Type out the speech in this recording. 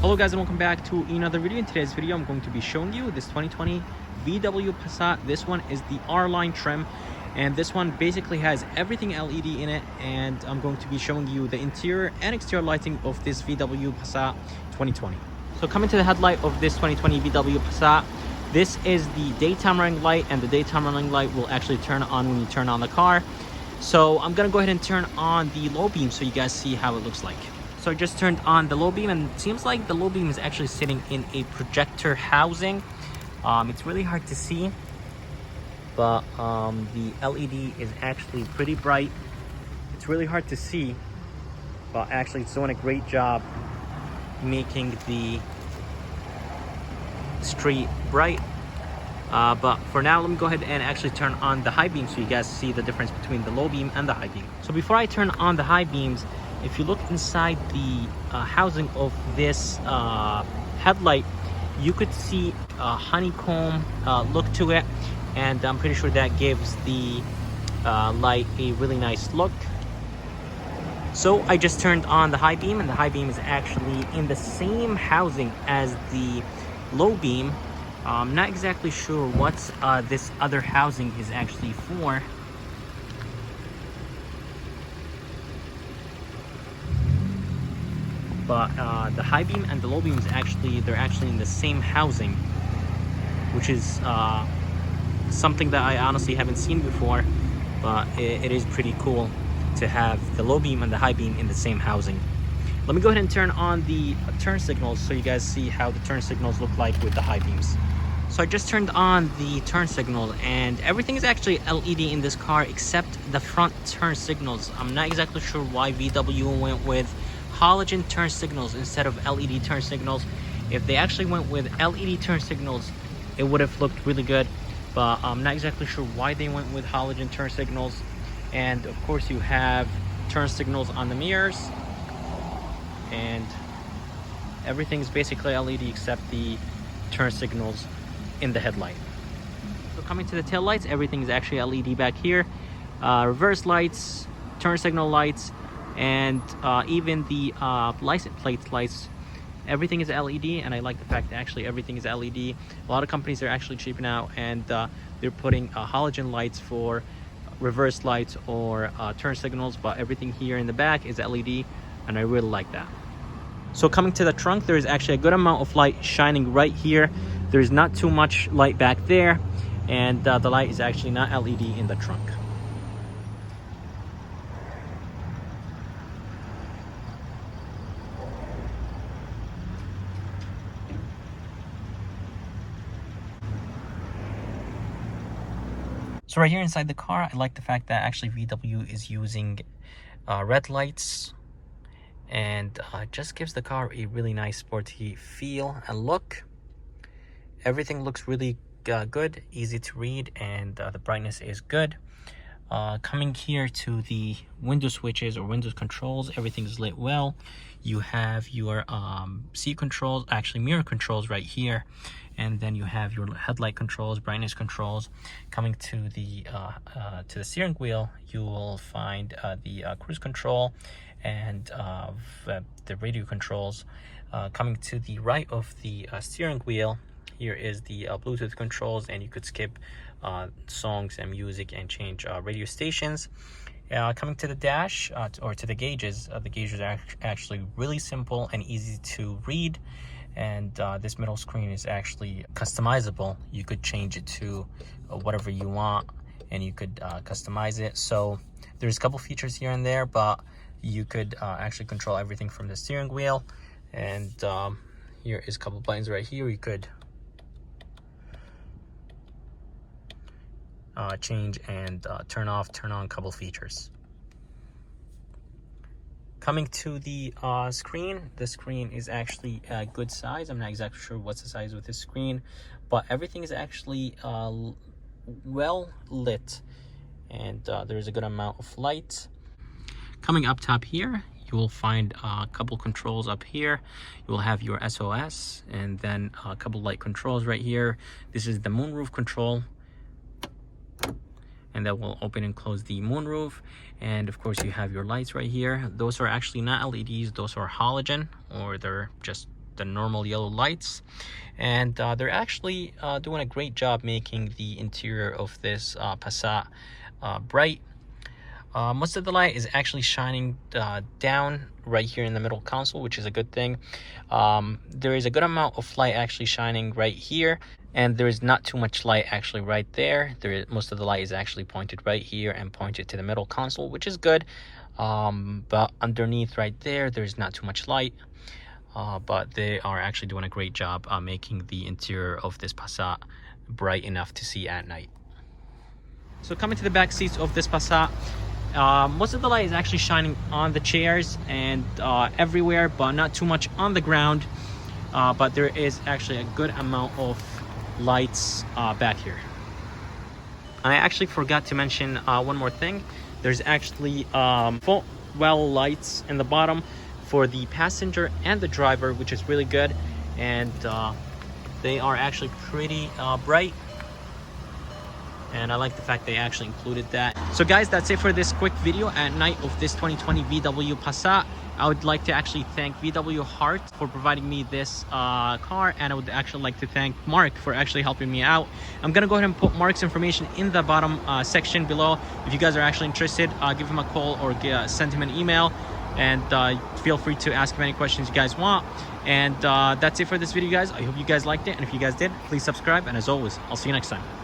Hello guys and welcome back to another video. In today's video I'm going to be showing you this 2020 VW Passat. This one is the R-Line trim, and this one basically has everything LED in it, and I'm going to be showing you the interior and exterior lighting of this VW Passat 2020. So coming to the headlight of this 2020 VW Passat, this is the daytime running light, and the daytime running light will actually turn on when you turn on the car. So I'm gonna go ahead and turn on the low beam so you guys see how it looks like. So I just turned on the low beam, and it seems like the low beam is actually sitting in a projector housing. It's really hard to see, but the LED is actually pretty bright. It's really hard to see, but actually it's doing a great job making the street bright. But for now, let me go ahead and actually turn on the high beam so you guys see the difference between the low beam and the high beam. So before I turn on the high beams, if you look inside the housing of this headlight, you could see a honeycomb look to it, and I'm pretty sure that gives the light a really nice look. So I just turned on the high beam, and the high beam is actually in the same housing as the low beam. I'm not exactly sure what this other housing is actually for. But the high beam and the low beam is they're actually in the same housing, which is something that I honestly haven't seen before, but it is pretty cool to have the low beam and the high beam in the same housing. Let me go ahead and turn on the turn signals so you guys see how the turn signals look like with the high beams. So I just turned on the turn signal, and everything is actually LED in this car except the front turn signals. I'm not exactly sure why VW went with halogen turn signals instead of LED turn signals. If they actually went with LED turn signals, it would have looked really good, but I'm not exactly sure why they went with halogen turn signals. And of course you have turn signals on the mirrors, and everything's basically LED except the turn signals in the headlight. So coming to the tail lights, everything is actually LED back here. Reverse lights, turn signal lights, and even the license plate lights, everything is LED. And I like the fact that actually everything is LED. A lot of companies are actually cheaping out, and they're putting halogen lights for reverse lights or turn signals, but everything here in the back is LED, and I really like that. So coming to the trunk, there is actually a good amount of light shining right here. There's not too much light back there, and the light is actually not LED in the trunk. So right here inside the car, I like the fact that actually VW is using red lights, and just gives the car a really nice sporty feel and look. Everything looks really good, easy to read, and the brightness is good. Coming here to the window switches or window controls, everything's lit well. You have your seat controls, actually mirror controls right here, and then you have your headlight controls, brightness controls. Coming to the steering wheel, you will find the cruise control and the radio controls. Coming to the right of the steering wheel, here is the Bluetooth controls, and you could skip songs and music and change radio stations. Coming to the dash or to the gauges are actually really simple and easy to read, and this middle screen is actually customizable. You could change it to whatever you want, and you could customize it. So there's a couple features here and there, but you could actually control everything from the steering wheel. And here is a couple buttons right here. You could change and turn off, turn on a couple features. Coming to the screen, the screen is actually a good size. I'm not exactly sure what's the size with this screen, but everything is actually well lit, and there's a good amount of light. Coming up top here, you will find a couple controls up here. You will have your SOS, and then a couple light controls right here. This is the moonroof control, and that will open and close the moonroof. And of course you have your lights right here. Those are actually not LEDs, those are halogen, or they're just the normal yellow lights. And they're actually doing a great job making the interior of this Passat bright. Most of the light is actually shining down right here in the middle console, which is a good thing. There is a good amount of light actually shining right here, and there is not too much light actually right there. Most of the light is actually pointed right here and pointed to the middle console, which is good. But underneath right there, there's not too much light. But they are actually doing a great job making the interior of this Passat bright enough to see at night. So coming to the back seats of this Passat, most of the light is actually shining on the chairs and everywhere, but not too much on the ground. But there is actually a good amount of lights back here. I actually forgot to mention one more thing. There's actually full well lights in the bottom for the passenger and the driver, which is really good, and they are actually pretty bright. And I like the fact they actually included that. So guys, that's it for this quick video at night of this 2020 VW Passat. I would like to actually thank VW Heart for providing me this car, and I would actually like to thank Mark for actually helping me out. I'm gonna go ahead and put Mark's information in the bottom section below. If you guys are actually interested, give him a call or send him an email, and feel free to ask him any questions you guys want. And that's it for this video, guys. I hope you guys liked it, and if you guys did, please subscribe, and as always, I'll see you next time.